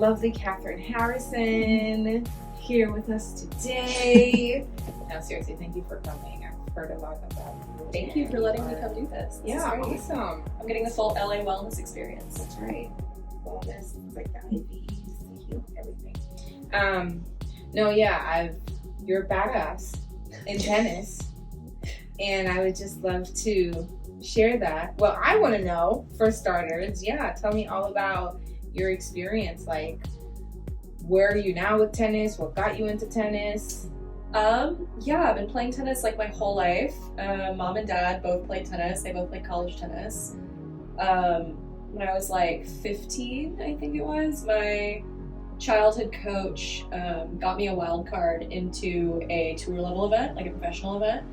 lovely Catherine Harrison here with us today. No, seriously, thank you for coming. I've heard a lot about you. Thank you for letting me come do this. This is great. Awesome. I'm getting the full LA wellness experience. That's right. Wellness, like the IVs, the healing, everything. You're a badass in tennis, and I would just love to share that. Well, I want to know, for starters, tell me all about your experience. Like, where are you now with tennis? What got you into tennis? I've been playing tennis like my whole life. Mom and dad both played tennis. They both played college tennis. When I was like 15, I think it was, my childhood coach got me a wild card into a tour level event, like a professional event.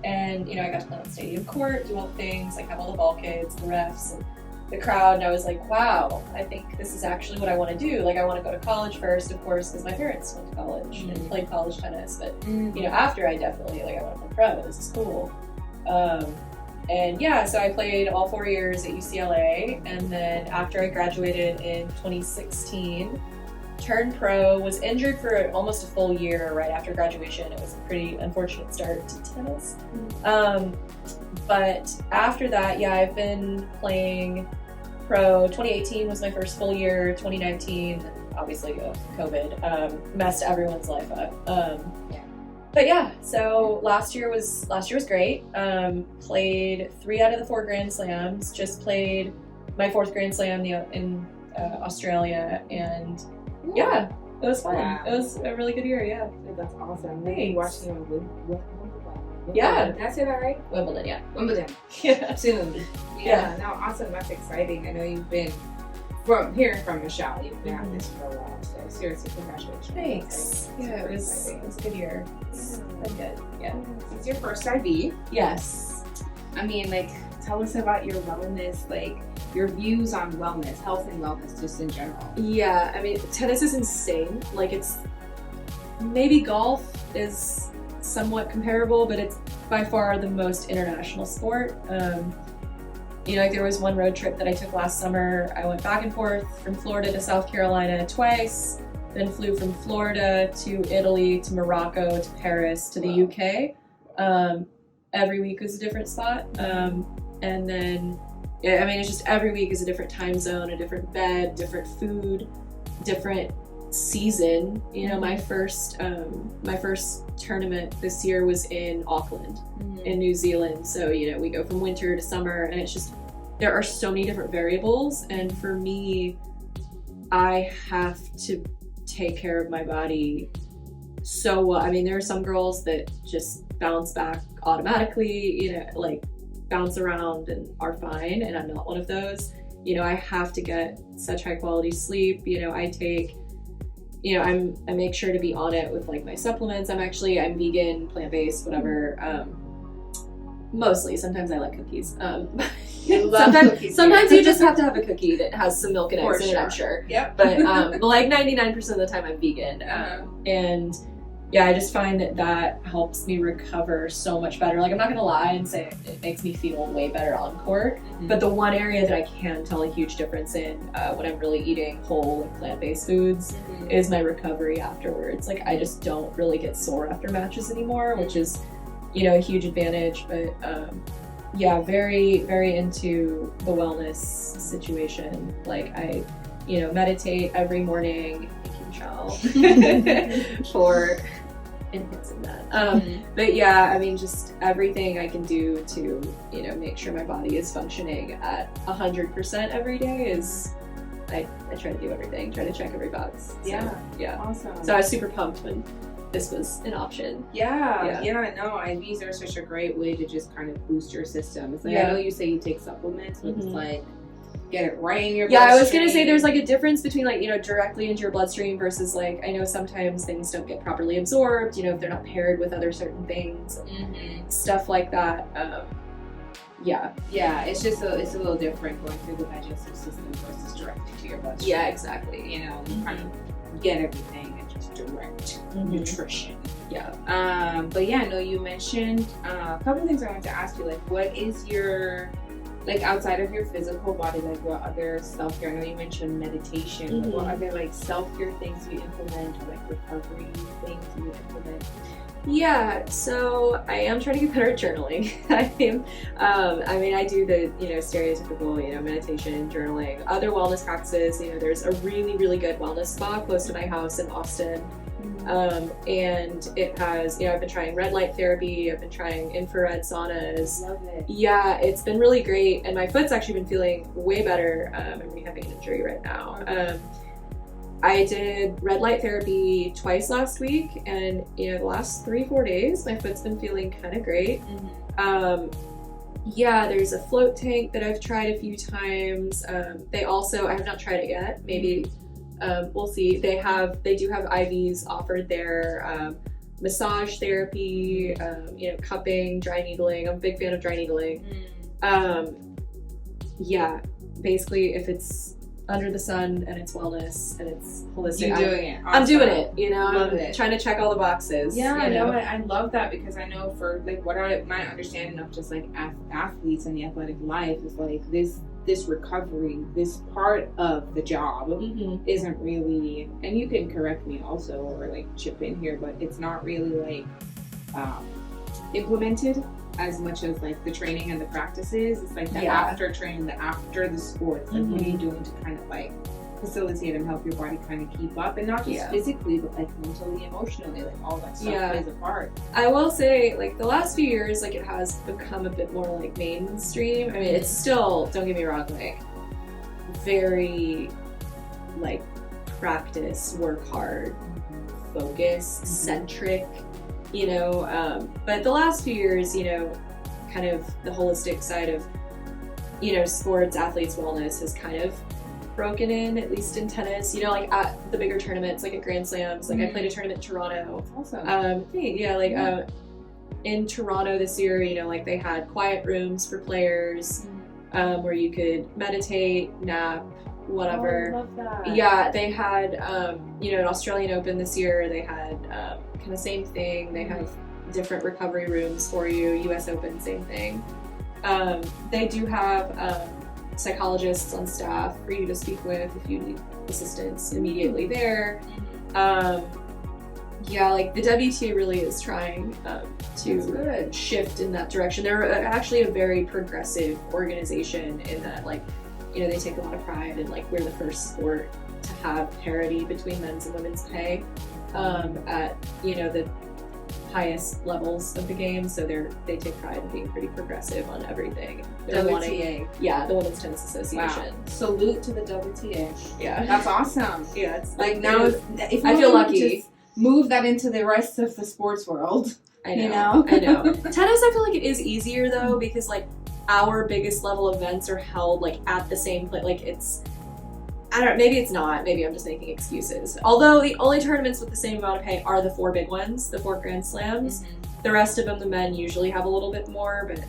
And, I got to play on stadium court, do all the things, like have all the ball kids, the refs, and the crowd. And I was like, wow, I think this is actually what I want to do. Like, I want to go to college first, of course, because my parents went to college and played college tennis. But, after I definitely, I want to play pro. This is cool. So I played all 4 years at UCLA. And then after I graduated in 2016, turned pro, was injured for almost a full year right after graduation. It was a pretty unfortunate start to tennis. But after that, I've been playing pro. 2018 was my first full year. 2019, obviously COVID, messed everyone's life up. So last year was great. Played 3 out of the 4 Grand Slams. Just played my 4th Grand Slam in Australia, and it was fun. Wow. It was a really good year. That's awesome. Maybe watching you on Wimbledon. Did I say that right? Wimbledon, Wimbledon. Soon. No, awesome. That's exciting. I know you've been, from hearing from Michelle, you've been at this for a while. So seriously, congratulations. Thanks. It was a good year. It's been good. It's your first IV. Yes. I mean, tell us about your wellness, your views on wellness, health and wellness, just in general. Yeah, I mean, tennis is insane. It's maybe golf is somewhat comparable, but it's by far the most international sport. There was one road trip that I took last summer. I went back and forth from Florida to South Carolina twice, then flew from Florida to Italy to Morocco to Paris to the UK. Every week was a different spot. And then, it's just every week is a different time zone, a different bed, different food, different season. My first tournament this year was in Auckland, in New Zealand. So, we go from winter to summer, and it's just, there are so many different variables. And for me, I have to take care of my body so well. I mean, there are some girls that just bounce back automatically, bounce around and are fine, and I'm not one of those. I have to get such high quality sleep. I take, I make sure to be on it with my supplements. I'm vegan, plant-based, whatever. Mostly, sometimes I like cookies. Sometimes you just have to have a cookie that has some milk and eggs in it, I'm sure. Yep. But 99% of the time I'm vegan. And I just find that helps me recover so much better. I'm not gonna lie and say it makes me feel way better on court, but the one area that I can tell a huge difference in when I'm really eating whole plant-based foods is my recovery afterwards. I just don't really get sore after matches anymore, which is, a huge advantage. But very, very into the wellness situation. I, meditate every morning. Thank you, Michelle, for enhancing that. But just everything I can do to, make sure my body is functioning at 100% every day is, I try to do everything, try to check every box. So, Awesome. So I was super pumped when this was an option. IVs are such a great way to just kind of boost your system. It's I know you say you take supplements, but it's get it right in your bloodstream. I was gonna say there's a difference between directly into your bloodstream versus I know sometimes things don't get properly absorbed, if they're not paired with other certain things, stuff like that. It's just it's a little different going through the digestive system versus directly to your bloodstream. Yeah, exactly. You kind of get everything and just direct nutrition. Yeah. But I know you mentioned a couple things I wanted to ask you. What is your like outside of your physical body, like what other self-care, I know you mentioned meditation, like what other like self-care things you implement, or like recovery things you implement? Yeah, so I am trying to get better at journaling. I do the, stereotypical, meditation, journaling, other wellness practices. There's a really, really good wellness spa close to my house in Austin. And it has, I've been trying red light therapy, I've been trying infrared saunas. Love it. Yeah, it's been really great. And my foot's actually been feeling way better. I'm rehabbing an injury right now. I did red light therapy twice last week, and the last 3-4 days my foot's been feeling kind of great. There's a float tank that I've tried a few times. I have not tried it yet, maybe we'll see. They do have IVs offered there, massage therapy, cupping, dry needling. I'm a big fan of dry needling. Basically if it's under the sun and it's wellness and it's holistic. You're doing it. Awesome. I'm doing it, Love it. Trying to check all the boxes. Yeah, I know. I love that, because I know for like my understanding of just like athletes and the athletic life is like this recovery, this part of the job isn't really, and you can correct me also or like chip in here, but it's not really like implemented as much as like the training and the practices. It's like the after training, the after the sports, like what are you doing to kind of like facilitate and help your body kind of keep up, and not just physically, but like mentally, emotionally, like all that stuff plays a part. I will say, like the last few years, like it has become a bit more like mainstream. I mean, it's still, don't get me wrong, like very like practice, work hard, focus, centric, but the last few years, kind of the holistic side of, sports, athletes, wellness has kind of broken in, at least in tennis, like at the bigger tournaments, like at Grand Slams. Like I played a tournament in Toronto. Awesome. In Toronto this year, like they had quiet rooms for players, where you could meditate, nap, whatever. Oh, I love that. Yeah, they had, an Australian Open this year, they had kind of same thing. They have different recovery rooms for you. US Open, same thing. They do have psychologists on staff for you to speak with if you need assistance immediately there. Like the WTA really is trying to shift in that direction. They're actually a very progressive organization in that, like, they take a lot of pride in like we're the first sport to have parity between men's and women's pay at the highest levels of the game, so they take pride in being pretty progressive on everything. WTA. The Women's Tennis Association. Wow. Salute to the WTA. Yeah. That's awesome. Yeah, it's like now if I feel lucky. Just move that into the rest of the sports world. I know. Tennis, I feel like it is easier though, because like our biggest level events are held like at the same place. Like it's, I don't know, maybe it's not. Maybe I'm just making excuses. Although the only tournaments with the same amount of pay are the 4 big ones, the 4 Grand Slams. The rest of them, the men usually have a little bit more, but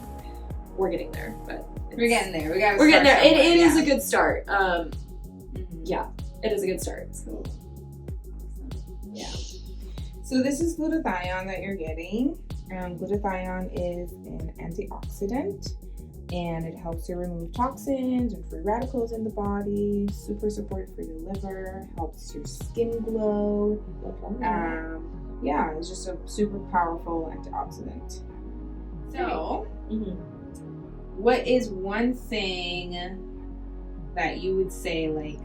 we're getting there. But we're getting there. We're getting there. It is a good start. Yeah, it is a good start. So, yeah. So this is glutathione that you're getting. Glutathione is an antioxidant, and it helps to remove toxins and free radicals in the body. Super supportive for your liver, helps your skin glow. It's just a super powerful antioxidant. So, what is one thing that you would say, like,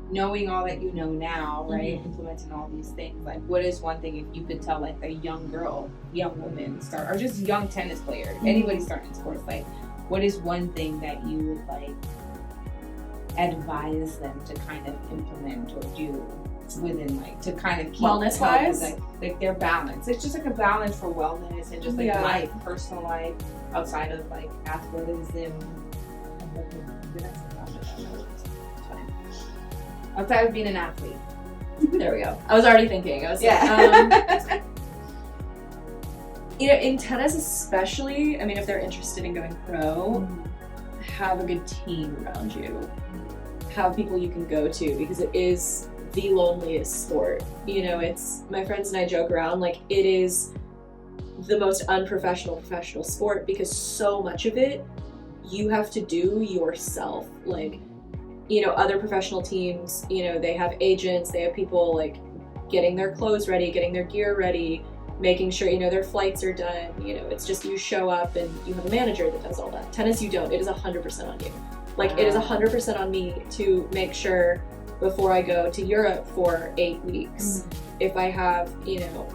knowing all that you know now, right, implementing all these things, like, what is one thing if you could tell, like, a young girl, young woman, or just young tennis player, anybody starting sports, like, what is one thing that you would like advise them to kind of implement or do within, like, to kind of keep wellness wise, like their balance? It's just like a balance for wellness and just like life, personal life, outside of like athleticism. Outside of being an athlete. There we go. I was already thinking. I was in tennis especially, I mean, if they're interested in going pro, have a good team around you. Have people you can go to, because it is the loneliest sport. It's, my friends and I joke around, like, it is the most unprofessional professional sport, because so much of it, you have to do yourself. Like, you know, other professional teams, you know, they have agents, they have people like getting their clothes ready, getting their gear ready, making sure, you know, their flights are done. You know, it's just you show up and you have a manager that does all that. Tennis, you don't. It is 100% on you. Like, it is 100% on me to make sure before I go to Europe for 8 weeks, if I have, you know,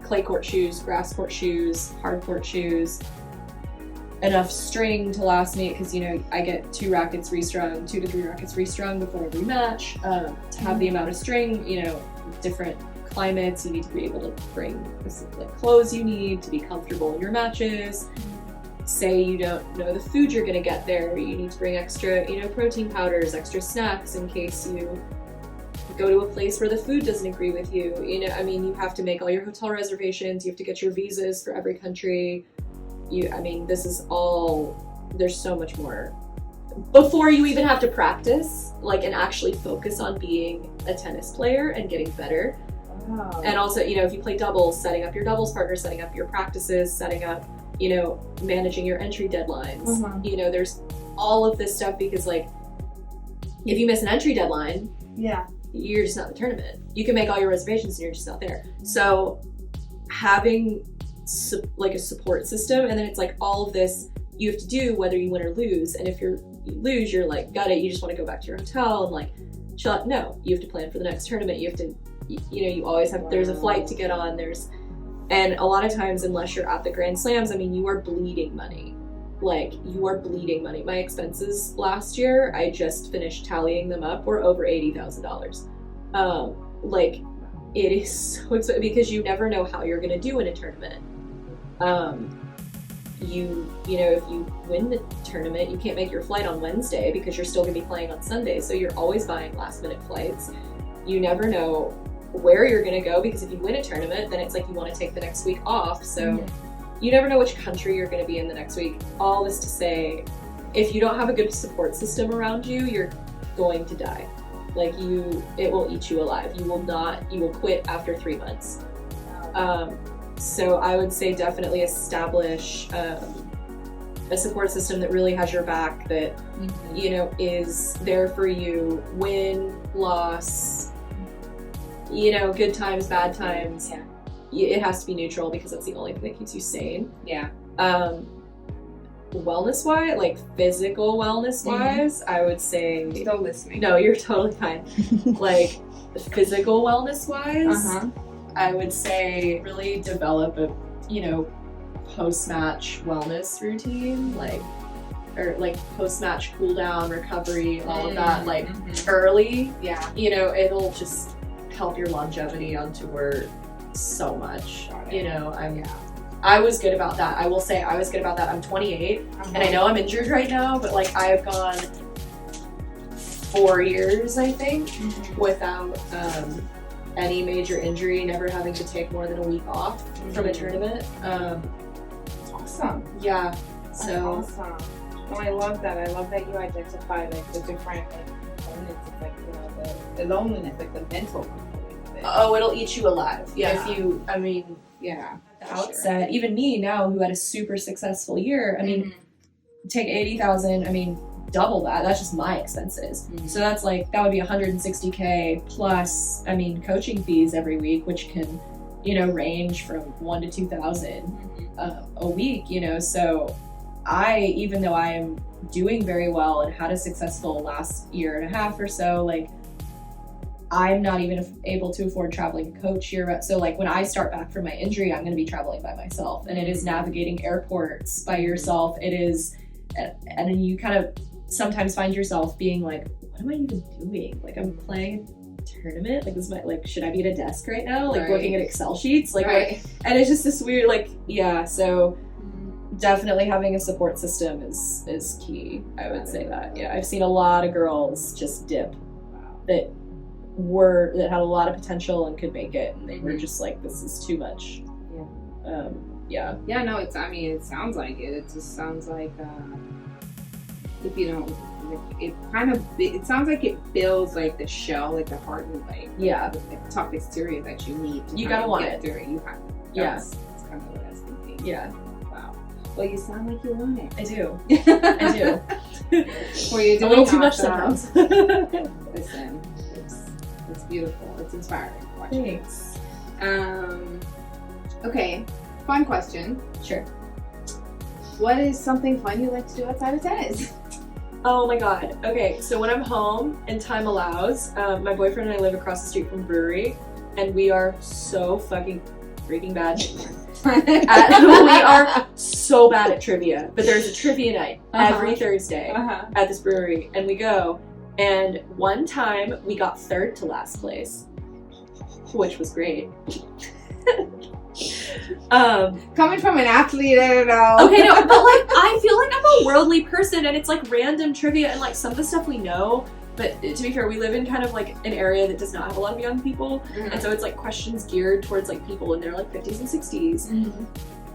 clay court shoes, grass court shoes, hard court shoes, enough string to last me, because, you know, I get 2 to 3 rackets restrung before every match. To have the amount of string, you know, different climates, you need to be able to bring the clothes you need to be comfortable in your matches. Say you don't know the food you're gonna get there, you need to bring extra, you know, protein powders, extra snacks in case you go to a place where the food doesn't agree with you. You know, I mean, you have to make all your hotel reservations, you have to get your visas for every country. I mean, this is all, there's so much more. Before you even have to practice, like, and actually focus on being a tennis player and getting better. Wow. And also, you know, if you play doubles, setting up your doubles partner, setting up your practices, setting up, you know, managing your entry deadlines. You know, there's all of this stuff, because, like, if you miss an entry deadline, you're just not in the tournament. You can make all your reservations and you're just not there. So having like a support system, and then it's like all of this you have to do whether you win or lose. And if you lose, you're like, got it, you just want to go back to your hotel and like chill out. No, you have to plan for the next tournament. You have to, you know, you always have, there's a flight to get on, and a lot of times, unless you're at the Grand Slams, I mean, you are bleeding money. Like, you are bleeding money. My expenses last year, I just finished tallying them up, were over $80,000. Like, it is so expensive, because you never know how you're gonna do in a tournament. You know, if you win the tournament, you can't make your flight on Wednesday because you're still gonna be playing on Sunday. So you're always buying last minute flights. You never know where you're gonna go, because if you win a tournament, then it's like you want to take the next week off. So you never know which country you're gonna be in the next week. All this to say, if you don't have a good support system around you, you're going to die. Like, it will eat you alive. You will quit after 3 months. So I would say definitely establish a support system that really has your back, that, you know, is there for you, win, loss, you know, good times, bad times. It has to be neutral, because that's the only thing that keeps you sane. Wellness-wise, like physical wellness-wise, I would say... Still listening. No, you're totally fine. Like, physical wellness-wise, I would say really develop a, you know, post-match wellness routine, like, or like post-match cool down, recovery, all of that, like early. You know, it'll just help your longevity on tour so much. You know, I was good about that. I will say I was good about that. I'm 28, and I know I'm injured right now, but like, I've gone 4 years, I think, without any major injury, never having to take more than a week off from a tournament. Awesome. Yeah. That's awesome. Oh, I love that. I love that you identify like the different like components of, like, you know, the loneliness, like the mental component of it. Oh, it'll eat you alive. Yeah. If you, I mean, at the outset, even me now, who had a super successful year, I mean, take 80,000, I mean, double that. That's just my expenses. So that's like, that would be 160K plus, I mean, coaching fees every week, which can, you know, range from 1,000 to 2,000 a week, you know. So even though I am doing very well and had a successful last year and a half or so, like, I'm not even able to afford traveling to coach here. So like, when I start back from my injury, I'm going to be traveling by myself, and it is navigating airports by yourself. It is, and then you kind of sometimes find yourself being like, what am I even doing? Like, I'm playing a tournament. Like, should I be at a desk right now? Like, looking at Excel sheets? Like, and it's just this weird, like, so definitely having a support system is key. I would say that. Yeah, I've seen a lot of girls just dip that had a lot of potential and could make it, and they were just like, this is too much. No, it's, I mean, it sounds like it. It just sounds like, if you know, it sounds like it builds like the shell, like the hardened, like the tough exterior that you need to, you gotta want get it through it. You have to. That's kind of what I was thinking. Yeah. Wow. Well, you sound like you want it. I do. I do. Well, you're doing a little too much awesome. sometimes. Listen, it's beautiful. It's inspiring. Watching. Thanks. Okay, fun question. Sure. What is something fun you like to do outside of tennis? Oh my god. Okay, so when I'm home and time allows, my boyfriend and I live across the street from a brewery, and we are so fucking freaking bad. We are so bad at trivia, but there's a trivia night every Thursday at this brewery, and we go. And one time we got third to last place, which was great. Coming from an athlete, I don't know. Okay, no, but like I feel like I'm a worldly person, and it's like random trivia, and like some of the stuff we know. But to be fair, we live in kind of like an area that does not have a lot of young people, and so it's like questions geared towards like people in their like 50s and 60s.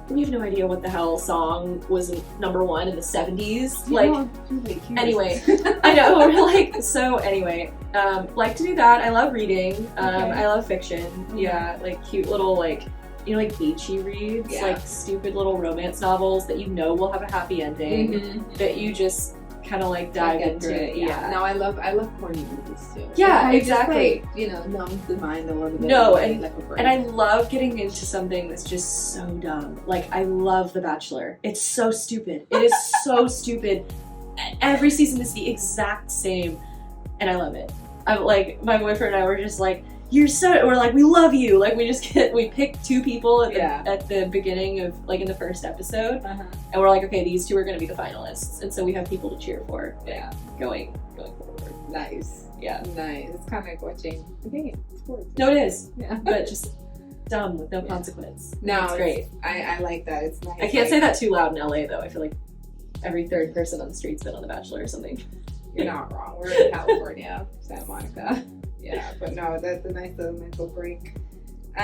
We have no idea what the hell song was #1 in the 70s. Like, anyway, I know. We're like, so anyway, like to do that. I love reading. I love fiction. Yeah, like cute little like, you know, like beachy reads, like stupid little romance novels that you know will have a happy ending, that you just kind of like dive into it. Yeah. No, I love corny movies too. Yeah, exactly. Just, like, you know, numbs the mind a little bit. No, and I love getting into something that's just so dumb. Like, I love The Bachelor. It's so stupid. It is so stupid. Every season is the exact same, and I love it. I'm like, my boyfriend and I were just like, we're like, we love you. Like, we pick two people at the beginning of, like, in the first episode, and we're like, okay, these two are going to be the finalists, and so we have people to cheer for. Yeah. Going forward. Nice. Yeah. Nice. It's kind of like watching a game. Sports. No, it is. Yeah. But just dumb with no consequence. No, it's great. I like that. It's nice. I can't say that too loud in LA though. I feel like every third person on the street's been on The Bachelor or something. You're not wrong. We're in California, Santa Monica. Yeah, but no, that's a nice little mental break. Do you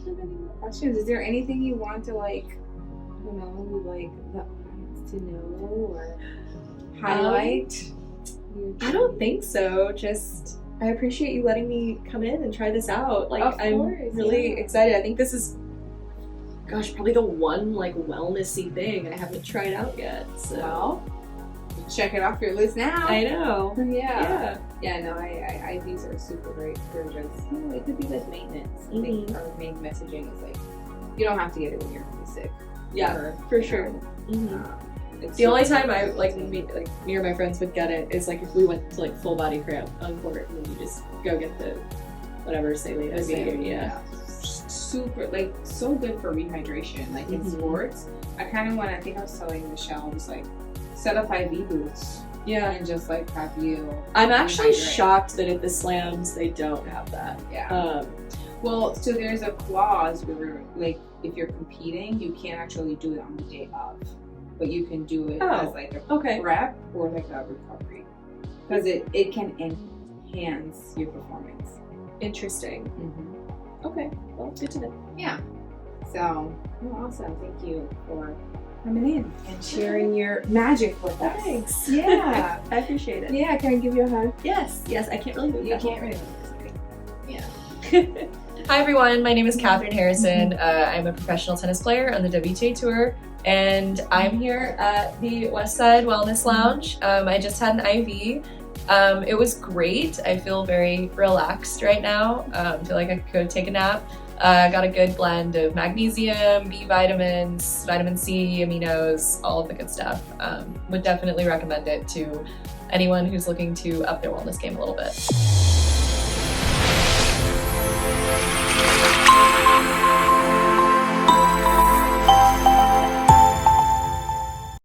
have any more questions? Is there anything you want to like, I don't know, like the audience to know or highlight? I don't think so. Just I appreciate you letting me come in and try this out. Like, I'm really excited. I think this is, gosh, probably the one like wellnessy thing I haven't tried out yet. So. Well, check it off your list now. I know. Yeah, no, IVs are super great for just, you know, it could be like maintenance. I think our main messaging is like, you don't have to get it when you're really sick. Yeah, for sure. The only time I like me or my friends would get it is like if we went to like full body cramp on court, and then you just go get the whatever saline. Yeah. Super, like, so good for rehydration. Like in sports, I think I was telling Michelle, I was like, set up IV booths. Yeah, and just like have you. I'm actually shocked that at the slams they don't have that. Yeah. Well, so there's a clause where, like, if you're competing, you can't actually do it on the day of, but you can do it as like a prep or like a recovery, because it can enhance your performance. Interesting. Okay, well, good to know. Yeah. So, awesome. Thank you for coming in and sharing your magic with us. Thanks. Yeah. I appreciate it. Yeah, can I give you a hug? Yes. I can't really move. You can't really move. Yeah. Hi everyone, my name is Catherine Harrison. I'm a professional tennis player on the WTA Tour, and I'm here at the Westside Wellness Lounge. I just had an IV. It was great. I feel very relaxed right now. I feel like I could take a nap. Got a good blend of magnesium, B vitamins, vitamin C, aminos, all of the good stuff. Would definitely recommend it to anyone who's looking to up their wellness game a little bit.